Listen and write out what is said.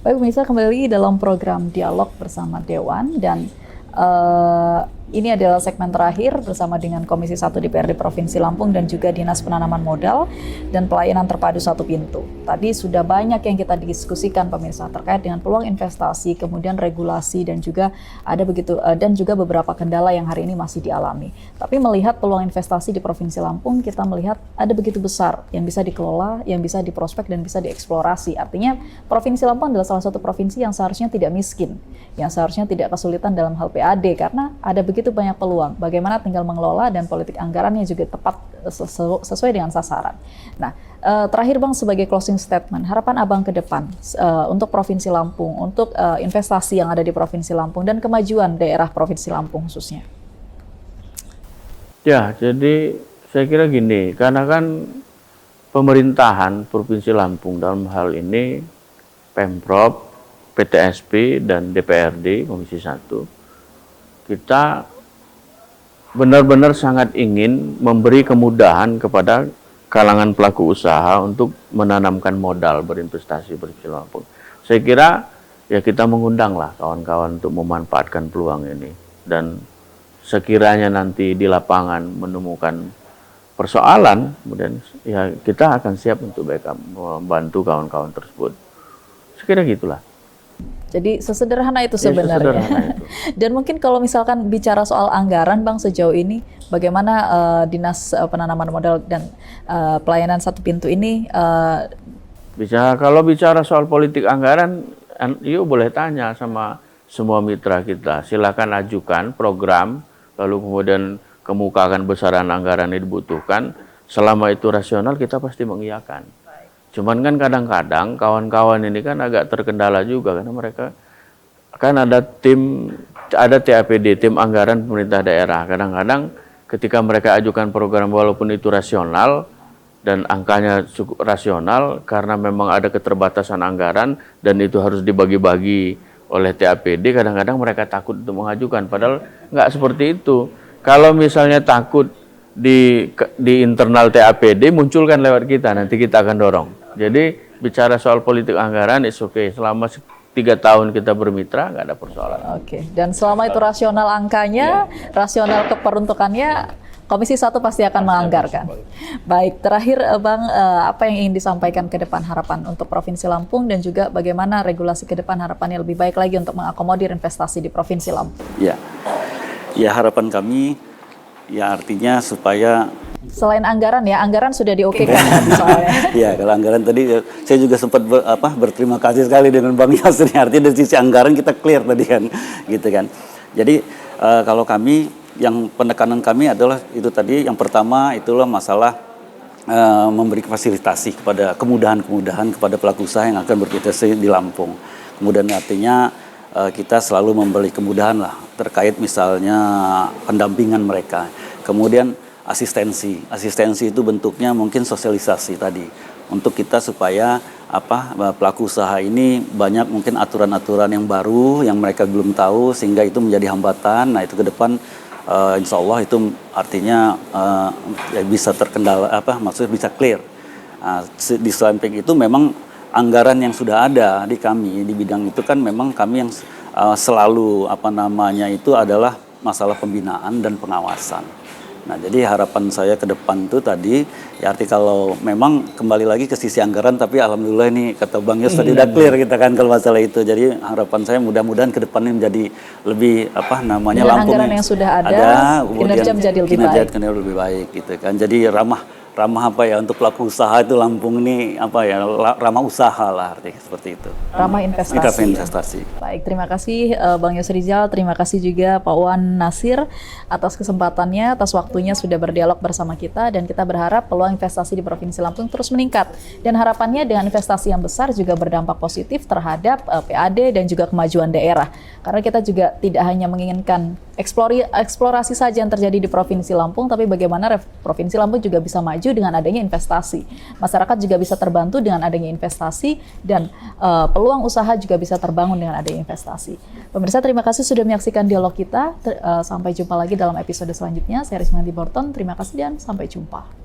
Baik pemirsa, kembali dalam program Dialog bersama Dewan dan ini adalah segmen terakhir bersama dengan Komisi 1 DPRD Provinsi Lampung dan juga Dinas Penanaman Modal dan Pelayanan Terpadu Satu Pintu. Tadi sudah banyak yang kita diskusikan pemirsa terkait dengan peluang investasi, kemudian regulasi dan juga dan juga beberapa kendala yang hari ini masih dialami. Tapi melihat peluang investasi di Provinsi Lampung, kita melihat ada begitu besar yang bisa dikelola, yang bisa diprospek dan bisa dieksplorasi. Artinya Provinsi Lampung adalah salah satu provinsi yang seharusnya tidak miskin, yang seharusnya tidak kesulitan dalam hal PAD karena ada begitu banyak peluang. Bagaimana tinggal mengelola dan politik anggarannya juga tepat sesuai dengan sasaran. Nah, terakhir Bang, sebagai closing statement, harapan Abang ke depan untuk Provinsi Lampung, untuk investasi yang ada di Provinsi Lampung dan kemajuan daerah Provinsi Lampung khususnya. Ya, jadi saya kira gini, karena kan pemerintahan Provinsi Lampung dalam hal ini Pemprov, PTSP dan DPRD Komisi 1, kita benar-benar sangat ingin memberi kemudahan kepada kalangan pelaku usaha untuk menanamkan modal berinvestasi Provinsi Lampung. Saya kira ya kita mengundanglah kawan-kawan untuk memanfaatkan peluang ini, dan sekiranya nanti di lapangan menemukan persoalan, kemudian ya kita akan siap untuk backup, membantu kawan-kawan tersebut. Saya kira gitulah. Jadi sesederhana itu sebenarnya. Sesederhana itu. Dan mungkin kalau misalkan bicara soal anggaran Bang, sejauh ini bagaimana Dinas Penanaman Modal dan Pelayanan Satu Pintu ini Kalau bicara soal politik anggaran, yuk boleh tanya sama semua mitra kita. Silakan ajukan program, lalu kemudian kemukakan besaran anggaran yang dibutuhkan. Selama itu rasional, kita pasti mengiyakan. Cuman kan kadang-kadang kawan-kawan ini kan agak terkendala juga karena mereka kan ada TAPD, tim anggaran pemerintah daerah. Kadang-kadang ketika mereka ajukan program walaupun itu rasional dan angkanya cukup rasional, karena memang ada keterbatasan anggaran dan itu harus dibagi-bagi oleh TAPD, kadang-kadang mereka takut untuk mengajukan. Padahal nggak seperti itu. Kalau misalnya takut di internal TAPD, munculkan lewat kita, nanti kita akan dorong. Jadi bicara soal politik anggaran, it's okay. Selama 3 tahun kita bermitra, nggak ada persoalan. Oke. Dan selama itu rasional angkanya, rasional keperuntukannya, Komisi 1 pasti akan menganggarkan. Baik, terakhir Bang, apa yang ingin disampaikan ke depan harapan untuk Provinsi Lampung dan juga bagaimana regulasi ke depan harapannya lebih baik lagi untuk mengakomodir investasi di Provinsi Lampung? Ya harapan kami ya artinya supaya selain anggaran ya, anggaran sudah diokekan soalnya. Ya, kalau anggaran tadi saya juga sempat berterima kasih sekali dengan Bang Yasir. Artinya dari sisi anggaran kita clear tadi kan, gitu kan. Jadi kalau kami yang penekanan kami adalah itu tadi, yang pertama itulah masalah memberi fasilitasi kepada kemudahan-kemudahan kepada pelaku usaha yang akan berinvestasi di Lampung. Kemudian artinya kita selalu memberi kemudahan lah terkait misalnya pendampingan mereka. Kemudian asistensi itu bentuknya mungkin sosialisasi tadi untuk kita supaya pelaku usaha ini banyak mungkin aturan-aturan yang baru yang mereka belum tahu sehingga itu menjadi hambatan. Nah itu ke depan insya Allah itu artinya bisa terkendala, maksudnya bisa clear. Di samping itu memang anggaran yang sudah ada di kami di bidang itu kan memang kami yang selalu itu adalah masalah pembinaan dan pengawasan. Nah, jadi harapan saya ke depan itu tadi, ya arti kalau memang kembali lagi ke sisi anggaran, tapi alhamdulillah ini kata Bang Yos tadi udah clear kita kan kalau masalah itu. Jadi harapan saya mudah-mudahan ke depannya menjadi lebih dengan Lampung anggaran yang sudah ada kinerja menjadi lebih baik gitu kan. Jadi ramah untuk pelaku usaha itu Lampung ini ramah usaha lah artinya seperti itu. Ramah investasi. Baik, terima kasih Bang Yos Rizal, terima kasih juga Pak Wan Nasir atas kesempatannya, atas waktunya sudah berdialog bersama kita, dan kita berharap peluang investasi di Provinsi Lampung terus meningkat dan harapannya dengan investasi yang besar juga berdampak positif terhadap PAD dan juga kemajuan daerah. Karena kita juga tidak hanya menginginkan eksplorasi saja yang terjadi di Provinsi Lampung, tapi bagaimana Provinsi Lampung juga bisa maju dengan adanya investasi. Masyarakat juga bisa terbantu dengan adanya investasi dan peluang usaha juga bisa terbangun dengan adanya investasi. Pemirsa, terima kasih sudah menyaksikan dialog kita. Sampai jumpa lagi dalam episode selanjutnya. Saya Rismanti Borton, terima kasih dan sampai jumpa.